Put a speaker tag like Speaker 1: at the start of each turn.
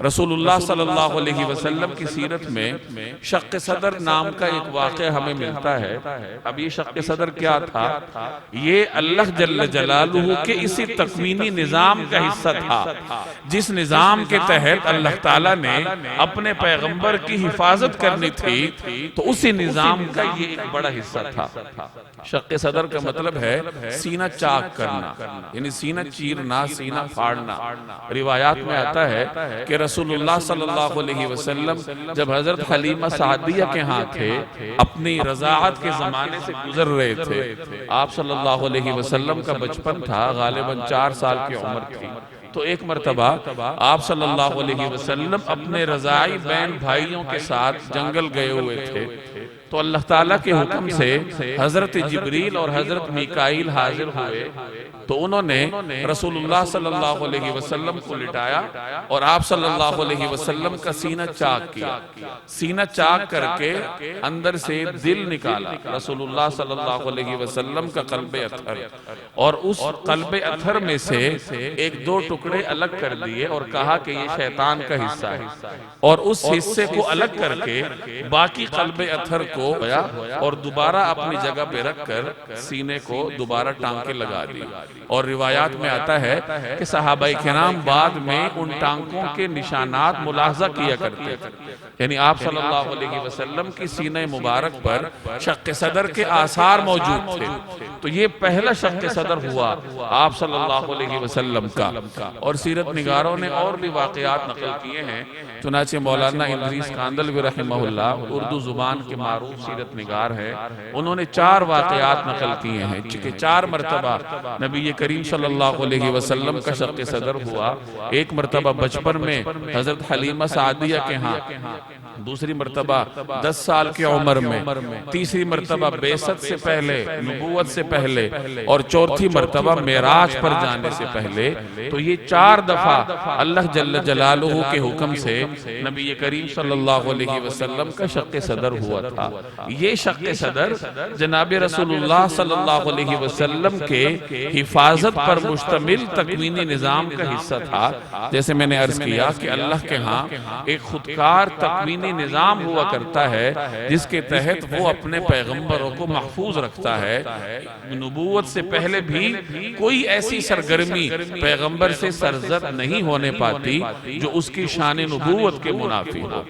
Speaker 1: رسول اللہ صلی اللہ علیہ وسلم کی سیرت میں شق صدر نام کا ایک واقعہ ہمیں ملتا ہے۔ اب یہ شق صدر کیا تھا؟ یہ اللہ جل جلالہ کے اسی تکوینی نظام کا حصہ تھا جس نظام کے تحت اللہ تعالیٰ نے اپنے پیغمبر کی حفاظت کرنی تھی، تو اسی نظام کا یہ ایک بڑا حصہ تھا۔ شق صدر کا مطلب ہے سینہ چاک کرنا، یعنی سینہ چیرنا، سینہ پھاڑنا۔ روایات میں آتا ہے کہ رسول اللہ صلی اللہ علیہ وسلم جب حضرت حلیمہ سعدیہ کے ہاں تھے، اپنی رضاعت کے زمانے سے گزر رہے تھے، آپ صلی اللہ علیہ وسلم کا بچپن تھا، غالباً 4 سال کی عمر تھی۔ تو ایک مرتبہ آپ صلی اللہ علیہ وسلم اپنے رضاعی بہن بھائیوں کے ساتھ جنگل گئے ہوئے تھے، تو اللہ تعالیٰ کے حکم سے حضرت جبریل اور حضرت میکائیل حاضر ہوئے، تو انہوں نے رسول اللہ صلی اللہ علیہ وسلم کو لٹایا اور آپ صلی اللہ علیہ وسلم کا سینہ چاک کیا۔ سینہ چاک کر کے اندر سے دل نکالا، رسول اللہ صلی اللہ علیہ وسلم کا قلب اطہر، اور اس قلب اطہر میں سے 1-2 ٹکڑے الگ کر دیے اور کہا کہ یہ شیطان کا حصہ ہے، اور اس حصے کو الگ کر کے باقی قلب اطہر کو اور دوبارہ اپنی جگہ پہ رکھ کر سینے کو دوبارہ ٹانکے لگا دی۔ اور روایات میں آتا ہے کہ صحابہ کرام بعد میں ان ٹانکوں کے نشانات ملاحظہ کیا کرتے تھے، یعنی آپ صلی اللہ علیہ وسلم کی سینہ مبارک پر شق صدر کے آثار موجود تھے۔ تو یہ پہلا شق صدر ہوا آپ صلی اللہ علیہ وسلم کا۔ اور سیرت نگاروں نے اور بھی واقعات نقل کیے ہیں، چنانچہ مولانا ادریس کاندلوی رحمہ اللہ اردو زبان کے معروف سیرت نگار ہے، انہوں نے 4 واقعات نقل کیے ہیں کہ 4 مرتبہ نبی کریم صلی اللہ علیہ وسلم کا شق صدر ہوا۔ ایک مرتبہ بچپن میں حضرت حلیمہ سعدیہ کے ہاں، دوسری مرتبہ 10 سال کی عمر میں، تیسری مرتبہ بعثت سے پہلے، نبوت سے پہلے، اور چوتھی مرتبہ معراج پر جانے سے پہلے۔ تو یہ 4 دفعہ اللہ جل جلالہ کے حکم سے نبی کریم صلی اللہ علیہ وسلم کا شق صدر ہوا تھا۔ یہ شق صدر جناب رسول اللہ صلی اللہ علیہ وسلم کے حفاظت پر مشتمل تکوینی نظام کا حصہ تھا۔ جیسے میں نے عرض کیا کہ اللہ کے ہاں ایک خودکار تکوینی نظام ہوا کرتا ہے جس کے تحت وہ اپنے پیغمبروں کو محفوظ رکھتا ہے۔ نبوت سے پہلے بھی کوئی ایسی سرگرمی پیغمبر سے سرزد نہیں ہونے پاتی جو اس کی شان نبوت کے منافی ہو۔